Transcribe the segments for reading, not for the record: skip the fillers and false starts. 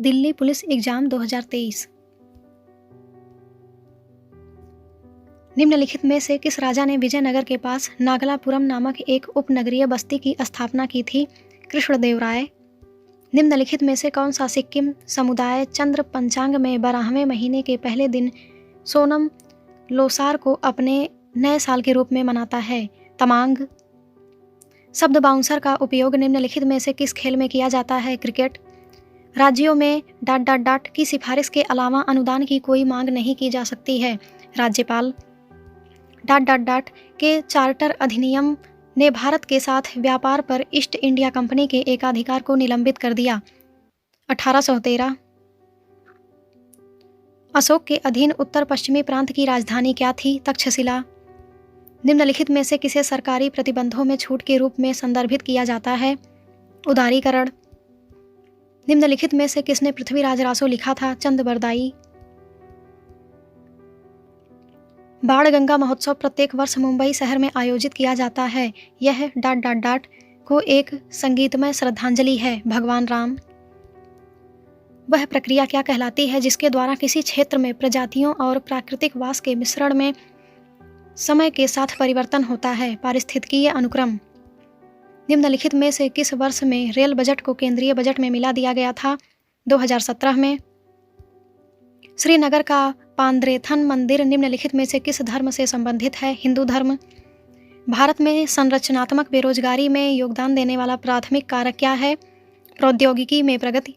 Delhi police exam 2023। निम्नलिखित में से किस राजा ने विजयनगर के पास नागलापुरम नामक एक उपनगरीय बस्ती की स्थापना की थी? कृष्णदेवराय। निम्नलिखित में से कौन सा सिक्किम समुदाय चंद्र पंचांग में 12वें महीने के पहले दिन सोनम लोसार को अपने नए साल के रूप में मनाता है? तमांग। शब्द बाउंसर का उपयोग निम्नलिखित में से किस खेल में किया जाता है? क्रिकेट। राज्यों में ... की सिफारिश के अलावा अनुदान की कोई मांग नहीं की जा सकती है। राज्यपाल। ... के चार्टर अधिनियम ने भारत के साथ व्यापार पर ईस्ट इंडिया कंपनी के एकाधिकार को निलंबित कर दिया। 1813। अशोक के अधीन उत्तर पश्चिमी प्रांत की राजधानी क्या थी? तक्षशिला। निम्नलिखित में से किसे सरकारी प्रतिबंधों में छूट के रूप में संदर्भित किया जाता है? उदारीकरण। निम्नलिखित में से किसने पृथ्वीराज रासो लिखा था? चंद-बरदाई। बाणगंगा महोत्सव प्रत्येक वर्ष मुंबई शहर में आयोजित किया जाता है। यह ... को एक संगीतमय श्रद्धांजलि है। भगवान राम। वह प्रक्रिया क्या कहलाती है जिसके द्वारा किसी क्षेत्र में प्रजातियों और प्राकृतिक वास के मिश्रण में समय के साथ परिवर्तन होता है? पारिस्थितिकीय अनुक्रम। निम्नलिखित में से किस वर्ष में रेल बजट को केंद्रीय बजट में मिला दिया गया था? 2017 में। श्रीनगर का पांद्रेथन मंदिर निम्नलिखित में से किस धर्म से संबंधित है? हिंदू धर्म। भारत में संरचनात्मक बेरोजगारी में योगदान देने वाला प्राथमिक कारक क्या है? प्रौद्योगिकी में प्रगति।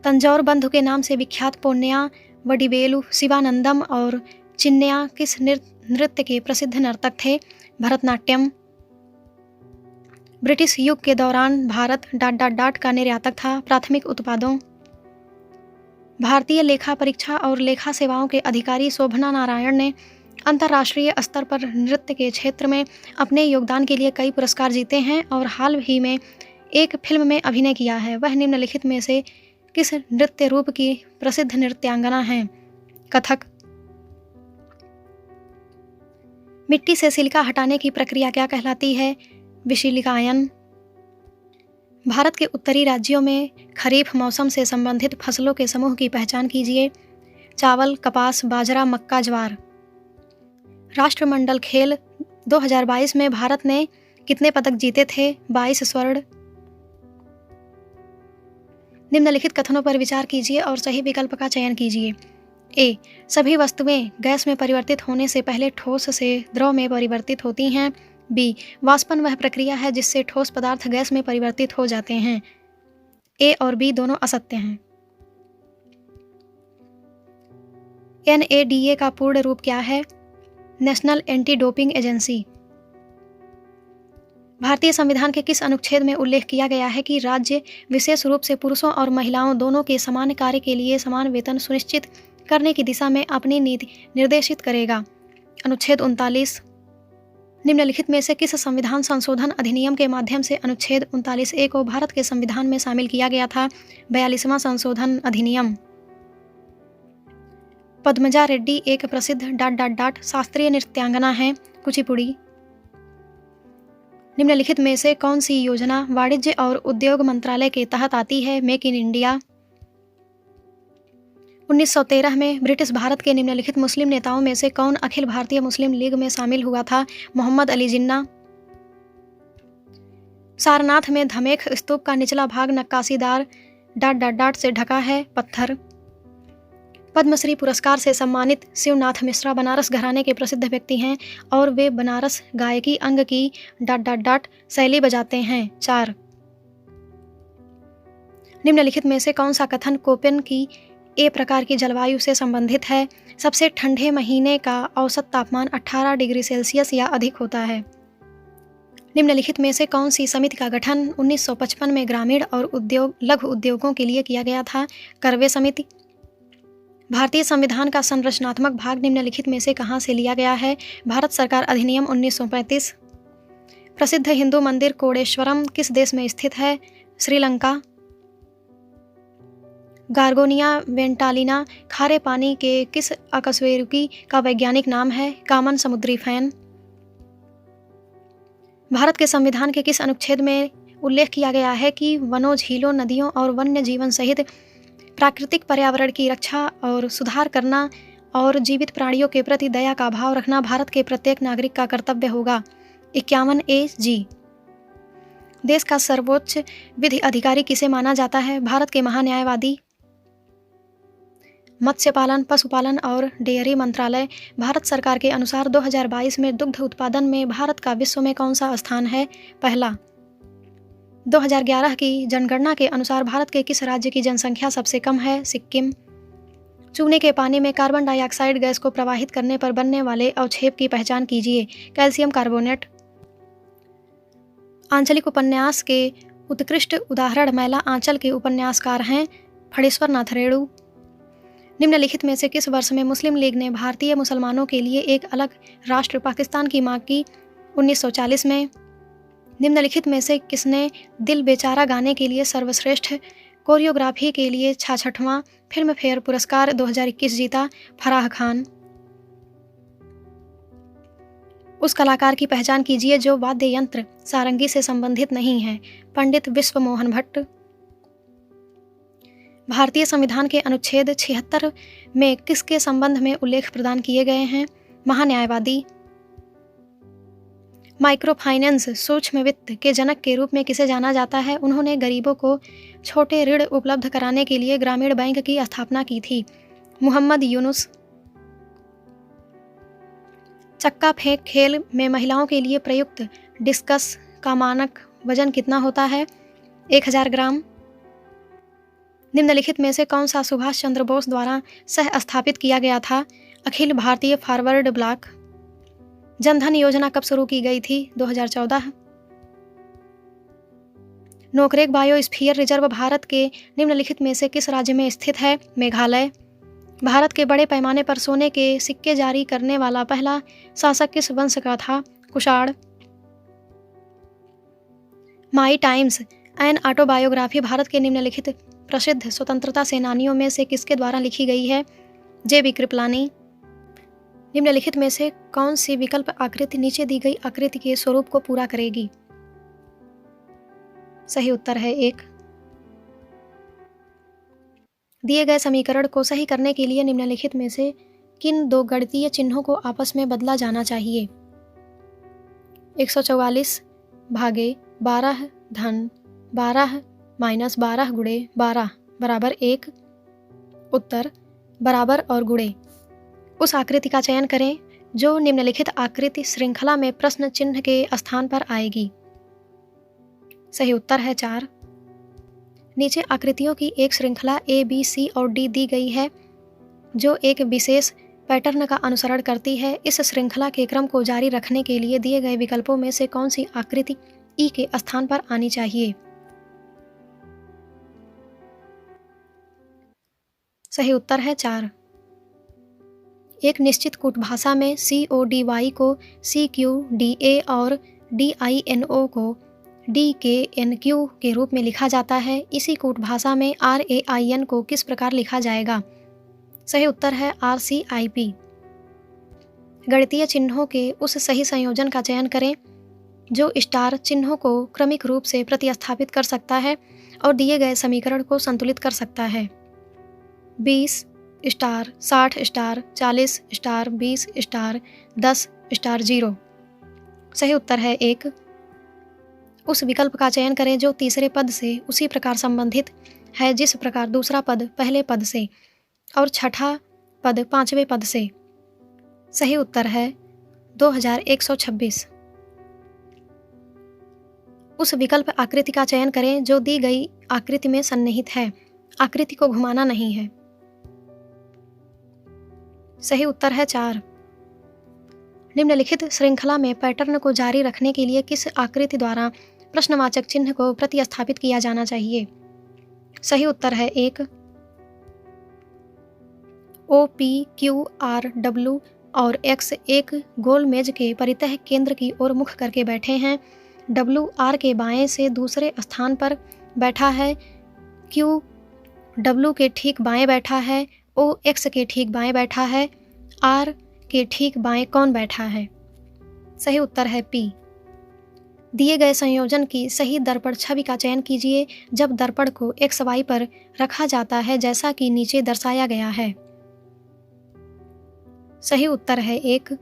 तंजौर बंधु के नाम से विख्यात पोन्नया, वडिवेलु, शिवानंदम और चिन्नया किस नृत्य के प्रसिद्ध नर्तक थे? भरतनाट्यम। ब्रिटिश युग के दौरान भारत ... का निर्यातक था। प्राथमिक उत्पादों। भारतीय लेखा परीक्षा और लेखा सेवाओं के अधिकारी शोभना नारायण ने अंतर्राष्ट्रीय स्तर पर नृत्य के क्षेत्र में अपने योगदान के लिए कई पुरस्कार जीते हैं और हाल ही में एक फिल्म में अभिनय किया है। वह निम्नलिखित में से किस नृत्य रूप की प्रसिद्ध नृत्यांगना हैं? कथक। मिट्टी से सिलिका हटाने की प्रक्रिया क्या कहलाती है? विशिलिकायन। भारत के उत्तरी राज्यों में खरीफ मौसम से संबंधित फसलों के समूह की पहचान कीजिए। चावल, कपास, बाजरा, मक्का, ज्वार। राष्ट्रमंडल खेल 2022 में भारत ने कितने पदक जीते थे? 22 स्वर्ण। निम्नलिखित कथनों पर विचार कीजिए और सही विकल्प का चयन कीजिए। ए. सभी वस्तुएं गैस में परिवर्तित होने से पहले ठोस से द्रव में परिवर्तित होती हैं। बी. वाष्पन वह प्रक्रिया है जिससे ठोस पदार्थ गैस में परिवर्तित हो जाते हैं। ए और बी दोनों असत्य हैं। NADA का पूर्ण रूप क्या है? National anti doping agency. भारतीय संविधान के किस अनुच्छेद में उल्लेख किया गया है कि राज्य विशेष रूप से पुरुषों और महिलाओं दोनों के समान कार्य के लिए समान वेतन सुनिश्चित करने की दिशा में अपनी नीति निर्देशित करेगा? अनुच्छेद 39। निम्नलिखित में से किस संविधान संशोधन अधिनियम के माध्यम से अनुच्छेद 39A को भारत के संविधान में शामिल किया गया था? 42वां संशोधन अधिनियम। पद्मजा रेड्डी एक प्रसिद्ध ... शास्त्रीय नृत्यांगना है। कुचिपुड़ी। निम्नलिखित में से कौन सी योजना वाणिज्य और उद्योग मंत्रालय के तहत आती है? Make in India. 1913 में ब्रिटिश भारत के निम्नलिखित मुस्लिम नेताओं में से कौन अखिल भारतीय मुस्लिम लीग में शामिल हुआ था? मोहम्मद अली जिन्ना। सारनाथ में धमेख स्तूप का निचला भाग नक्काशीदार ... से ढका है। पत्थर। पद्मश्री पुरस्कार से सम्मानित शिवनाथ मिश्रा बनारस घराने के प्रसिद्ध व्यक्ति हैं और वे बनारस गायकी अंग की ... शैली बजाते हैं। 4. निम्नलिखित में से कौन सा कथन कोपेन की ए प्रकार की जलवायु से संबंधित है? सबसे ठंडे महीने का औसत तापमान 18 डिग्री सेल्सियस या अधिक होता है। निम्नलिखित में से कौन सी समिति का गठन 1955 में ग्रामीण और लघु उद्योगों के लिए किया गया था? करवे समिति। भारतीय संविधान का संरचनात्मक भाग निम्नलिखित में से कहाँ से लिया गया है? भारत सरकार अधिनियम 1935। प्रसिद्ध हिंदू मंदिर कोडेश्वरम किस देश में स्थित है? श्रीलंका। गार्गोनिया वेंटालिना खारे पानी के किस अकशेरुकी का वैज्ञानिक नाम है? कामन समुद्री फैन। भारत के संविधान के किस अनुच्छेद में उल्लेख किया गया है कि वनों, झीलों, नदियों और वन्य जीवन सहित प्राकृतिक पर्यावरण की रक्षा और सुधार करना और जीवित प्राणियों के प्रति दया का भाव रखना भारत के प्रत्येक नागरिक का कर्तव्य होगा। 51A जी। देश का सर्वोच्च विधि अधिकारी किसे माना जाता है? भारत के महान्यायवादी। मत्स्य पालन, पशुपालन और डेयरी मंत्रालय। भारत सरकार के अनुसार 2022 में दुग्ध उत्पादन में भारत का विश्व में कौन सा स्थान है? पहला। 2011 की जनगणना के अनुसार भारत के किस राज्य की जनसंख्या सबसे कम है? सिक्किम। चूने के पानी में कार्बन डाइऑक्साइड गैस को प्रवाहित करने पर बनने वाले अवक्षेप की पहचान कीजिए। Calcium carbonate. आंचलिक उपन्यास के उत्कृष्ट उदाहरण मैला आंचल के उपन्यासकार हैं फणीश्वर नाथ रेणु। निम्नलिखित में से किस वर्ष में मुस्लिम लीग ने भारतीय मुसलमानों के लिए एक अलग राष्ट्र पाकिस्तान की मांग की? 1940 में। निम्नलिखित में से किसने दिल बेचारा गाने के लिए सर्वश्रेष्ठ कोरियोग्राफी के लिए 66वां फिल्म फेयर पुरस्कार 2021 जीता? फराह खान। उस कलाकार की पहचान कीजिए जो वाद्य यंत्र सारंगी से संबंधित नहीं है। पंडित विश्व मोहन भट्ट। भारतीय संविधान के अनुच्छेद 76 में किसके संबंध में उल्लेख प्रदान किए गए हैं? महान्यायवादी। माइक्रो फाइनेंस सूक्ष्म वित्त के जनक के रूप में किसे जाना जाता है? उन्होंने गरीबों को छोटे ऋण उपलब्ध कराने के लिए ग्रामीण बैंक की स्थापना की थी। मोहम्मद यूनुस। चक्का फेंक खेल में महिलाओं के लिए प्रयुक्त डिस्कस का मानक वजन कितना होता है? 1000 ग्राम। निम्नलिखित में से कौन सा सुभाष चंद्र बोस द्वारा सह स्थापित किया गया था? Akhil Bharatiya forward block. जनधन योजना कब शुरू की गई थी? 2014। नोकरेक बायोस्फीयर रिजर्व भारत के निम्नलिखित में से किस राज्य में स्थित है? मेघालय। भारत के बड़े पैमाने पर सोने के सिक्के जारी करने वाला पहला शासक किस वंश का था? कुषाण। माई टाइम्स एन ऑटोबायोग्राफी भारत के निम्नलिखित प्रसिद्ध स्वतंत्रता सेनानियों में से किसके द्वारा लिखी गई है? JB कृपलानी। निम्नलिखित में से कौन सी विकल्प आकृति नीचे दी गई आकृति के स्वरूप को पूरा करेगी? सही उत्तर है 1। दिए गए समीकरण को सही करने के लिए निम्नलिखित में से किन दो गणितीय चिन्हों को आपस में बदला जाना चाहिए? 144 भागे 12 धन 12 माइनस 12 गुणे 12 बराबर 1। उत्तर बराबर और गुणे। उस आकृति का चयन करें जो निम्नलिखित आकृति श्रृंखला में प्रश्न चिन्ह के स्थान पर आएगी। सही उत्तर है 4। नीचे आकृतियों की एक श्रृंखला A, B, C और D दी गई है जो एक विशेष पैटर्न का अनुसरण करती है। इस श्रृंखला के क्रम को जारी रखने के लिए दिए गए विकल्पों में से कौन सी आकृति E के स्थान पर आनी चाहिए? सही उत्तर है 4। एक निश्चित कूटभाषा में CODY को CQDA और DINO को DKNQ के रूप में लिखा जाता है। इसी कूटभाषा में RAIN को किस प्रकार लिखा जाएगा? सही उत्तर है RCIP। गणितीय चिन्हों के उस सही संयोजन का चयन करें जो स्टार चिन्हों को क्रमिक रूप से प्रतिस्थापित कर सकता है और दिए गए समीकरण को संतुलित कर सकता है। 20 star 60 star 40 star 20 star 10 star 0। सही उत्तर है 1। उस विकल्प का चयन करें जो तीसरे पद से उसी प्रकार संबंधित है जिस प्रकार दूसरा पद पहले पद से और छठा पद पांचवें पद से। सही उत्तर है 2126। उस विकल्प आकृति का चयन करें जो दी गई आकृति में सन्निहित है। आकृति को घुमाना नहीं है। सही उत्तर है 4। निम्नलिखित श्रृंखला में पैटर्न को जारी रखने के लिए किस आकृति द्वारा प्रश्नवाचक चिन्ह को प्रतिस्थापित किया जाना चाहिए? सही उत्तर है 1। OPQRW और X एक गोल मेज के परितः केंद्र की ओर मुख करके बैठे हैं। W R के बाएं से दूसरे स्थान पर बैठा है। Q W के ठीक बाएं बैठा है। O X के ठीक बाएं बैठा है। R के ठीक बाएं कौन बैठा है? सही उत्तर है P। दिए गए संयोजन की सही दर्पण छवि का चयन कीजिए जब दर्पण को XY पर रखा जाता है जैसा कि नीचे दर्शाया गया है। सही उत्तर है 1।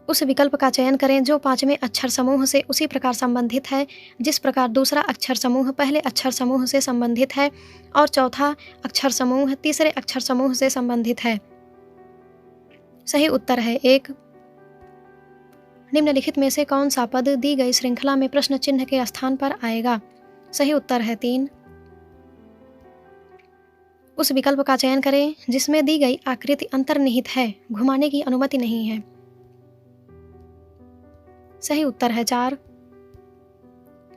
उस विकल्प का चयन करें जो पांचवें अक्षर समूह से उसी प्रकार संबंधित है जिस प्रकार दूसरा अक्षर समूह पहले अक्षर समूह से संबंधित है और चौथा अक्षर समूह तीसरे अक्षर समूह से संबंधित है। सही उत्तर है 1। निम्नलिखित में से कौन सा पद दी गई श्रृंखला में प्रश्न चिन्ह के स्थान पर आएगा? सही उत्तर है 3। उस विकल्प का चयन करें जिसमें दी गई आकृति अंतर्निहित है, घुमाने की अनुमति नहीं है। सही उत्तर है 4।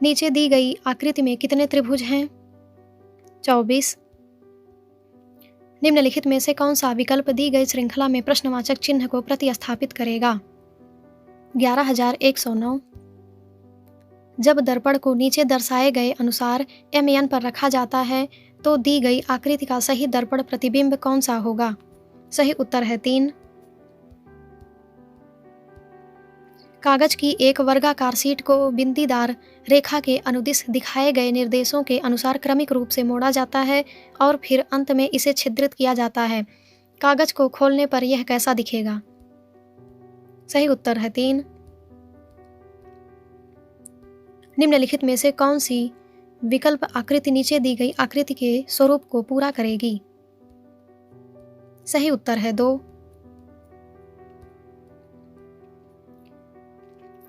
नीचे दी गई आकृति में कितने त्रिभुज हैं? 24। निम्नलिखित में से कौन सा विकल्प दी गई श्रृंखला में प्रश्नवाचक चिन्ह को प्रतिस्थापित करेगा? 11109। जब दर्पण को नीचे दर्शाए गए अनुसार MN पर रखा जाता है तो दी गई आकृति का सही दर्पण प्रतिबिंब कौन सा होगा? सही उत्तर है 3। कागज की एक वर्गाकार शीट को बिंदीदार रेखा के अनुदिश दिखाए गए निर्देशों के अनुसार क्रमिक रूप से मोड़ा जाता है और फिर अंत में इसे छिद्रित किया जाता है। कागज को खोलने पर यह कैसा दिखेगा? सही उत्तर है 3। निम्नलिखित में से कौन सी विकल्प आकृति नीचे दी गई आकृति के स्वरूप को पूरा करेगी? सही उत्तर है 2।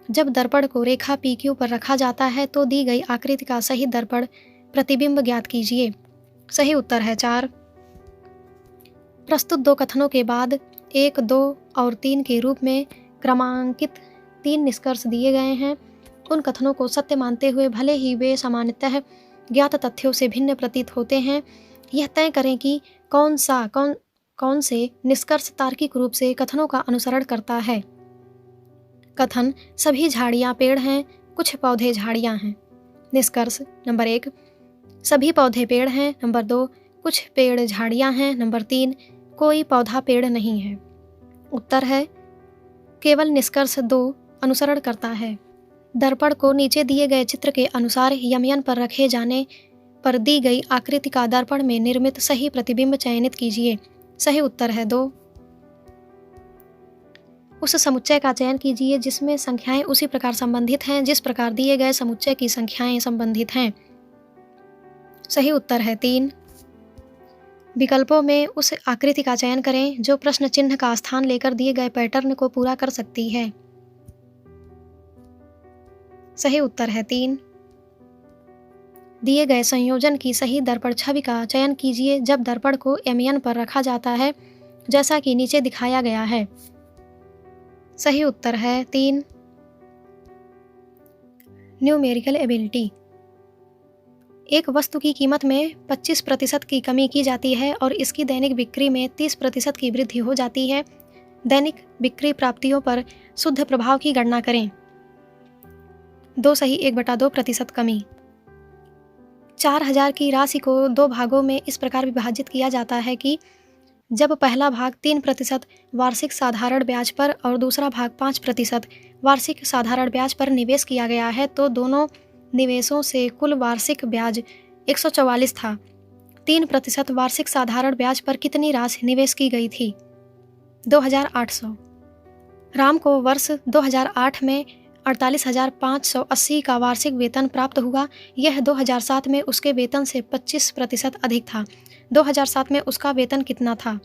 जब दर्पण को रेखा PQ पर रखा जाता है तो दी गई आकृति का सही दर्पण प्रतिबिंब ज्ञात कीजिए। सही उत्तर है 4। प्रस्तुत दो कथनों के बाद 1, 2 और 3 के रूप में क्रमांकित 3 निष्कर्ष दिए गए हैं। उन कथनों को सत्य मानते हुए भले ही वे सामान्यतः ज्ञात तथ्यों से भिन्न प्रतीत होते हैं, यह तय करें कि कौन से निष्कर्ष तार्किक रूप से कथनों का अनुसरण करता है। कथन सभी झाड़ियाँ पेड़ हैं, कुछ पौधे झाड़ियाँ हैं। निष्कर्ष नंबर 1 सभी पौधे पेड़ हैं। नंबर 2 कुछ पेड़ झाड़ियाँ हैं। नंबर 3 कोई पौधा पेड़ नहीं है। उत्तर है केवल निष्कर्ष 2 अनुसरण करता है। दर्पण को नीचे दिए गए चित्र के अनुसार यमयन पर रखे जाने पर दी गई आकृति का दर्पण में निर्मित सही प्रतिबिंब चयनित कीजिए। सही उत्तर है 2। उस समुच्चय का चयन कीजिए जिसमें संख्याएं उसी प्रकार संबंधित हैं जिस प्रकार दिए गए समुच्चय की संख्याएं संबंधित हैं। सही उत्तर है 3। विकल्पों में उस आकृति का चयन करें जो प्रश्न चिन्ह का स्थान लेकर दिए गए पैटर्न को पूरा कर सकती है। सही उत्तर है 3। दिए गए संयोजन की सही दर्पण छवि का चयन कीजिए जब दर्पण को MN पर रखा जाता है जैसा कि नीचे दिखाया गया है। सही उत्तर है 3। Numerical ability. एक वस्तु की कीमत में 25% की कमी की जाती है और इसकी दैनिक बिक्री में 30% की वृद्धि हो जाती है। दैनिक बिक्री प्राप्तियों पर शुद्ध प्रभाव की गणना करें। 2 सही 1/2% कमी। 4000 की राशि को 2 भागों में इस प्रकार विभाजित किया जाता है कि जब पहला भाग 3% वार्षिक साधारण ब्याज पर और दूसरा भाग 5% वार्षिक साधारण ब्याज पर निवेश किया गया है तो दोनों निवेशों से कुल वार्षिक ब्याज 144 था। 3% वार्षिक साधारण ब्याज पर कितनी राशि निवेश की गई थी? 2800। राम को वर्ष 2008 में 48,580 का वार्षिक वेतन प्राप्त हुआ। यह 2007 में उसके वेतन से 25% अधिक था। 2007 में उसका वेतन कितना था?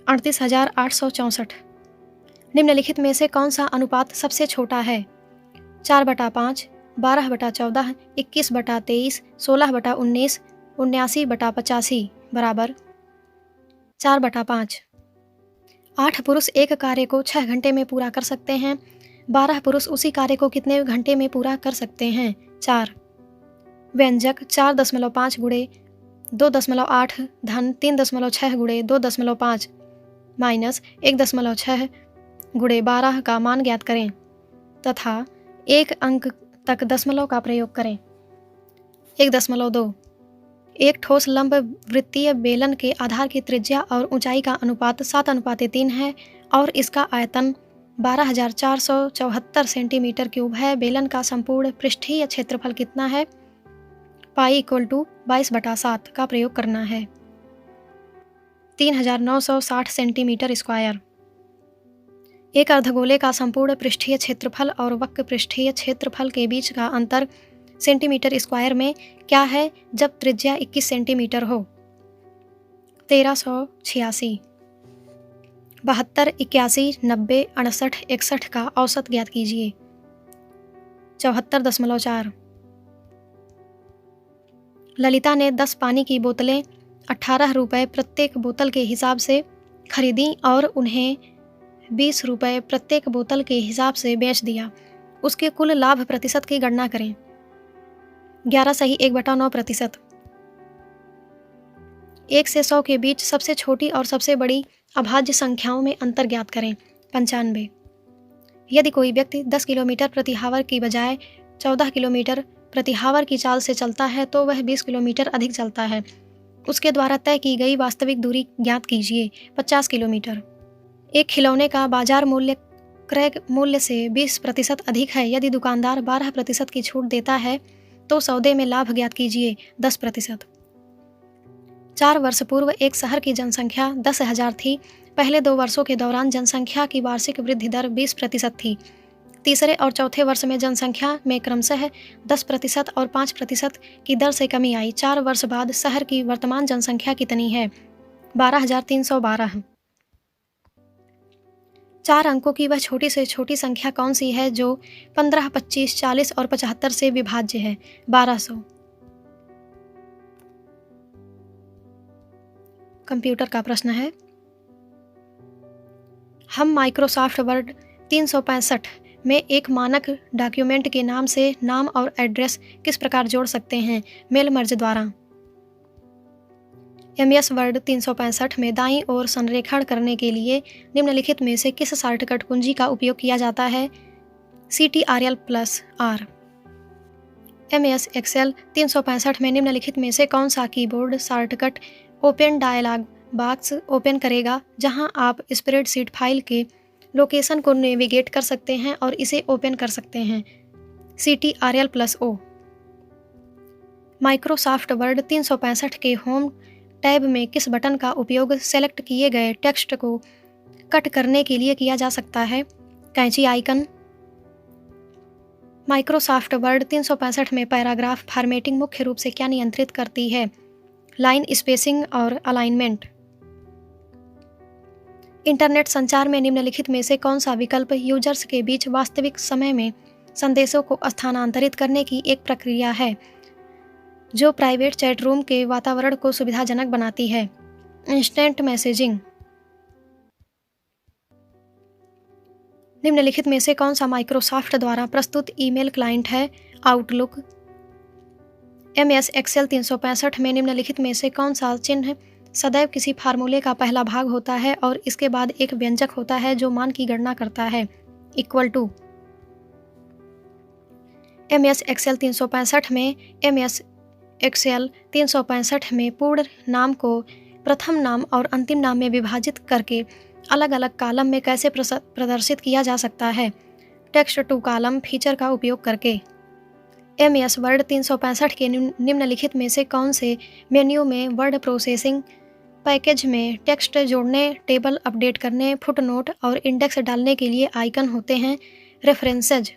38,864। निम्नलिखित में से कौन सा अनुपात सबसे छोटा है? 4/5, 12/14, 21/23, 16/19, 79/85 बराबर 4/5। 8 पुरुष एक कार्य को 6 घंटे में पूरा कर सकते हैं। 12 पुरुष उसी कार्य को कितने घंटे में पूरा कर सकते हैं? 4। व्यंजक 4.5 गुणे 2.8 धन 3.6 गुणे 2.5 माइनस 1.6 गुणे 12 का मान ज्ञात करें तथा एक अंक तक दशमलव का प्रयोग करें। 1.2। एक ठोस लंब वृत्तीय बेलन के आधार की त्रिज्या और ऊंचाई का अनुपात 7:3 है और इसका आयतन 12,474 सेंटीमीटर क्यूब है। बेलन का संपूर्ण पृष्ठीय क्षेत्रफल कितना है? पाई इक्वल टू 22/7 का प्रयोग करना है। 3,960 सेंटीमीटर स्क्वायर। एक अर्धगोले का संपूर्ण पृष्ठीय क्षेत्रफल और वक्र पृष्ठीय क्षेत्रफल के बीच का अंतर सेंटीमीटर स्क्वायर में क्या है जब त्रिज्या 21 सेंटीमीटर हो? 1386। 72, 81, 90, 68, 61 का औसत ज्ञात कीजिए। 74.4। ललिता ने 10 पानी की बोतलें 18 रुपये प्रत्येक बोतल के हिसाब से खरीदी और उन्हें 20 रुपये प्रत्येक बोतल के हिसाब से बेच दिया। उसके कुल लाभ प्रतिशत की गणना करें। 11 सही 1/9%। 1 से 100 के बीच सबसे छोटी और सबसे बड़ी अभाज्य संख्याओं में अंतर ज्ञात करें। 95। यदि कोई व्यक्ति 10 किलोमीटर प्रति हावर की बजाय 14 किलोमीटर प्रति हावर की चाल से चलता है तो वह 20 किलोमीटर अधिक चलता है। उसके द्वारा तय की गई वास्तविक दूरी ज्ञात कीजिए। 50 किलोमीटर। एक खिलौने का बाजार मूल्य क्रय मूल्य से 20% अधिक है। यदि दुकानदार 12% की छूट देता है तो सौदे में लाभ ज्ञात कीजिए। 10%। 4 वर्ष पूर्व एक शहर की जनसंख्या 10,000 थी। पहले 2 वर्षों के दौरान जनसंख्या की वार्षिक वृद्धि दर 20% थी। तीसरे और चौथे वर्ष में जनसंख्या में क्रमशः 10% और 5% की दर से कमी आई। 4 वर्ष बाद शहर की वर्तमान जनसंख्या कितनी है? 12,312। 4 अंकों की वह छोटी से छोटी संख्या कौन सी है जो 15, 25, 40 और 75 से विभाज्य है? 1200। कंप्यूटर का प्रश्न है, हम माइक्रोसॉफ्ट वर्ड 365 में एक मानक डॉक्यूमेंट के नाम से नाम और एड्रेस किस प्रकार जोड़ सकते हैं? मेल मर्ज द्वारा। MS वर्ड 365 में दाईं ओर संरेखण करने के लिए निम्नलिखित में से किस शॉर्टकट कुंजी का उपयोग किया जाता है? CTRL+R। MS एक्सेल 365 में निम्नलिखित में से कौन सा keyboard shortcut open dialog box open करेगा जहां आप स्प्रेडशीट फाइल के लोकेशन को नेविगेट कर सकते हैं और इसे ओपन कर सकते हैं? CTRL+O। माइक्रोसॉफ्ट वर्ड 365 के होम टैब में किस बटन का उपयोग सेलेक्ट किए गए टेक्स्ट को कट करने के लिए किया जा सकता है? कैंची आइकन। माइक्रोसॉफ्ट वर्ड 365 में पैराग्राफ फॉर्मेटिंग मुख्य रूप से क्या नियंत्रित करती है? लाइन स्पेसिंग और अलाइनमेंट। इंटरनेट संचार में निम्नलिखित में से कौन सा विकल्प यूजर्स के बीच वास्तविक समय में संदेशों को स्थानांतरित करने की एक प्रक्रिया है जो प्राइवेट चैट रूम के वातावरण को सुविधाजनक बनाती है? Instant messaging. निम्नलिखित में से कौन सा माइक्रोसॉफ्ट द्वारा प्रस्तुत ईमेल क्लाइंट है? आउटलुक। MS एक्सेल 365 में निम्नलिखित में से कौन सा चिन्ह सदैव किसी फार्मूले का पहला भाग होता है और इसके बाद एक व्यंजक होता है जो मान की गणना करता है? Equal to. MS एक्सेल 365 में MS एक्सेल 365 में पूर्ण नाम को प्रथम नाम और अंतिम नाम में विभाजित करके अलग अलग कॉलम में कैसे प्रदर्शित किया जा सकता है? टेक्स्ट टू कॉलम फीचर का उपयोग करके। MS वर्ड 365 के निम्नलिखित में से कौन से मेन्यू में वर्ड प्रोसेसिंग पैकेज में टेक्स्ट जोड़ने, टेबल अपडेट करने, फुटनोट और इंडेक्स डालने के लिए आइकन होते हैं? रेफरेंसेज।